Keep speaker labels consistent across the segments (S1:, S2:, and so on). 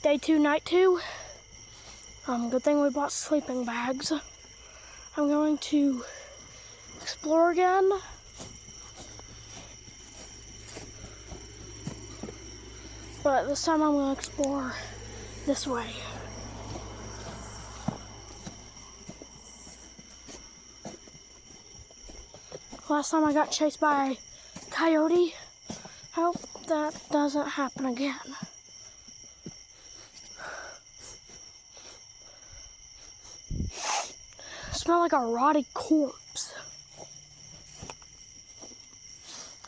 S1: Day 2, night 2. Good thing we bought sleeping bags. I'm going to explore again. But this time I'm going to explore this way. Last time I got chased by a coyote. I hope that doesn't happen again. Smell like a rotted corpse.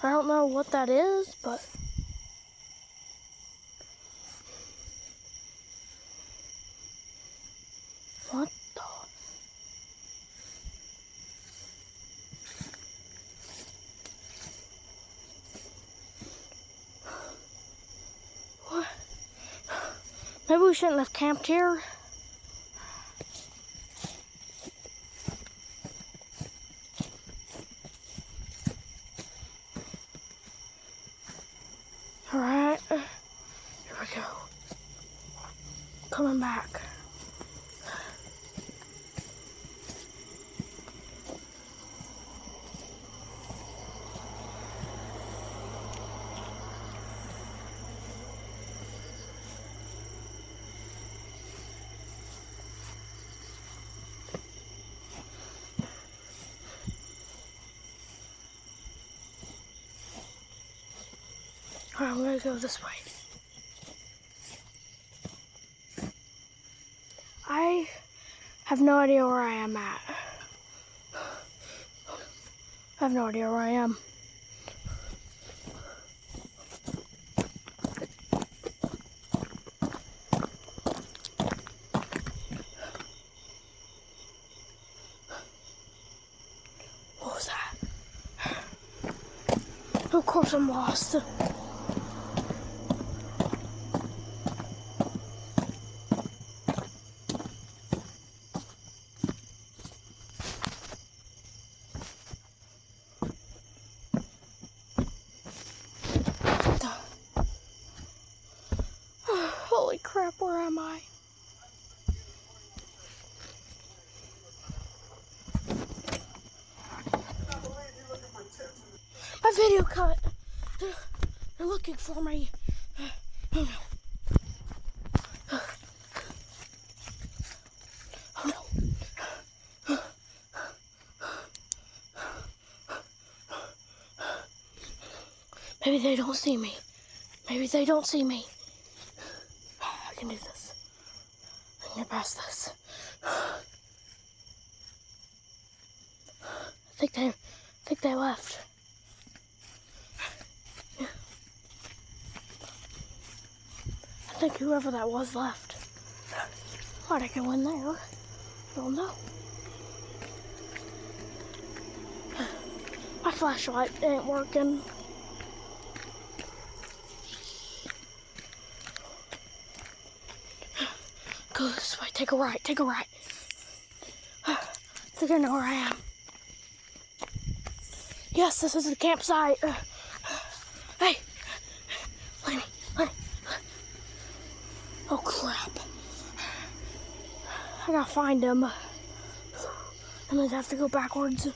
S1: I don't know what that is, but what the? What? Maybe we shouldn't have camped here. Alright, here we go. Coming back. Alright, I'm gonna go this way. I have no idea where I am at. I have no idea where I am. What was that? Of course I'm lost. Holy crap, where am I? My video cut. They're looking for me. Oh no. Oh no. Maybe they don't see me. Maybe they don't see me. I can do this. I can get past this. I think they left. I think whoever that was left. Why'd I go in there? I don't know. My flashlight ain't working. Go this way, take a right, take a right. I think I know where I am. Yes, this is the campsite. Hey, Lenny. Oh crap. I gotta find him. I'm gonna have to go backwards.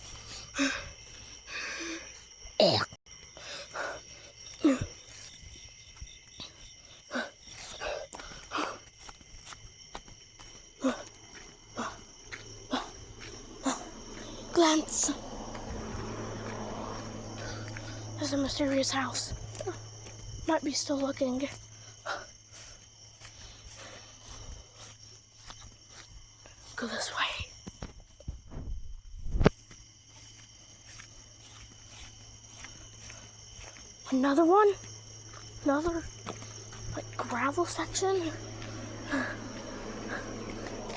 S1: Glance. There's a mysterious house. Might be still looking. Go this way. Another one? Another, like, gravel section?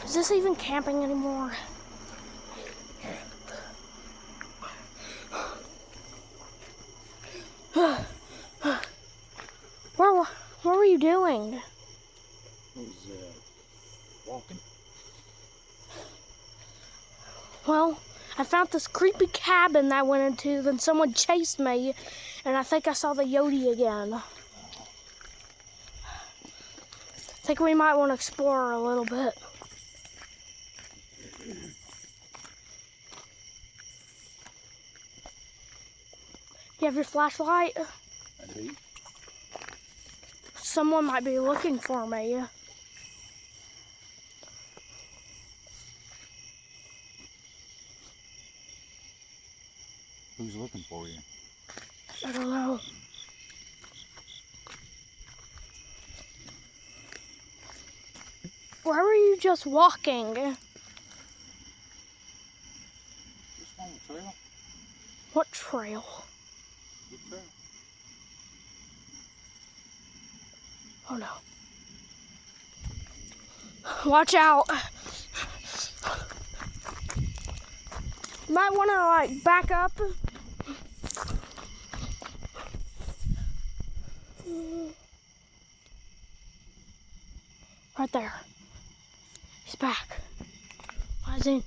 S1: Is this even camping anymore? What were you doing?
S2: I was walking.
S1: Well, I found this creepy cabin that I went into, then someone chased me, and I think I saw the Coyote again. think we might want to explore a little bit. You have your flashlight?
S2: I do.
S1: Someone might be looking for me.
S2: Who's looking for you?
S1: I don't know. Where were you just walking?
S2: This on the trail?
S1: What trail?
S2: Good trail.
S1: Oh no. Watch out. You might want to like back up. Right there. He's back. Why is he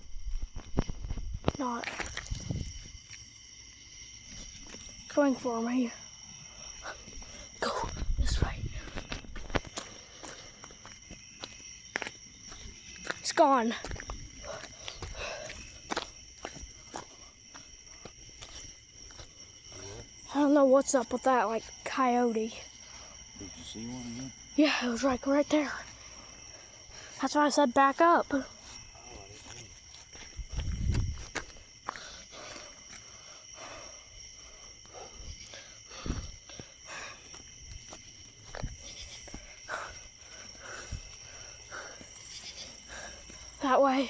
S1: not going for me? Go this way. It's gone. I don't know what's up with that, like, coyote.
S2: Did you see one again?
S1: Yeah, it was like right there. That's why I said back up.
S2: Oh, I didn't
S1: That way.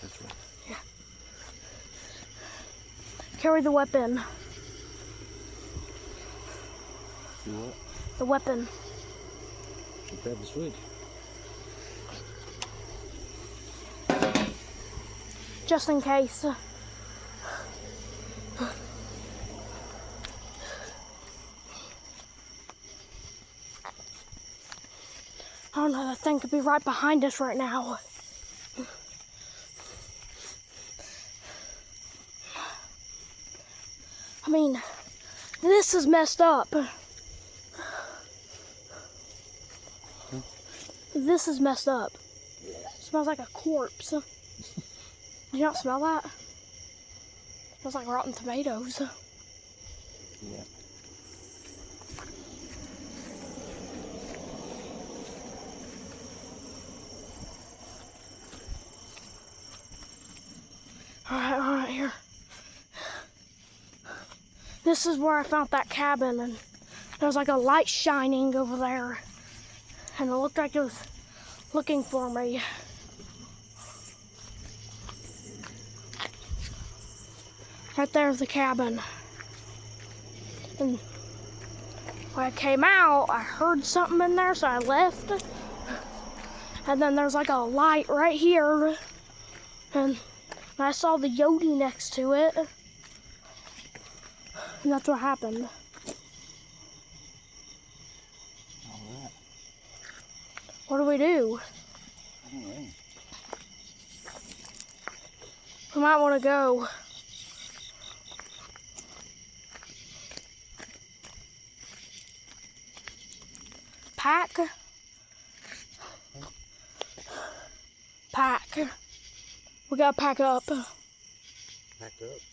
S2: That's right.
S1: Yeah. Carry the weapon.
S2: Do what?
S1: The weapon.
S2: You grab the switch.
S1: Just in case. I don't know, that thing could be right behind us right now. I mean, this is messed up. This is messed up.
S2: Yeah.
S1: It smells like a corpse. Do you not smell that? It smells like rotten tomatoes.
S2: Yeah.
S1: All right, here. This is where I found that cabin, and there was like a light shining over there, and it looked like it was looking for me. Right there's the cabin. And when I came out, I heard something in there, so I left. And then there's like a light right here, and I saw the Coyote next to it. And that's what happened.
S2: All right.
S1: What do we do?
S2: I don't know.
S1: We might want to go. Pack. Pack. We gotta pack up.
S2: Pack up.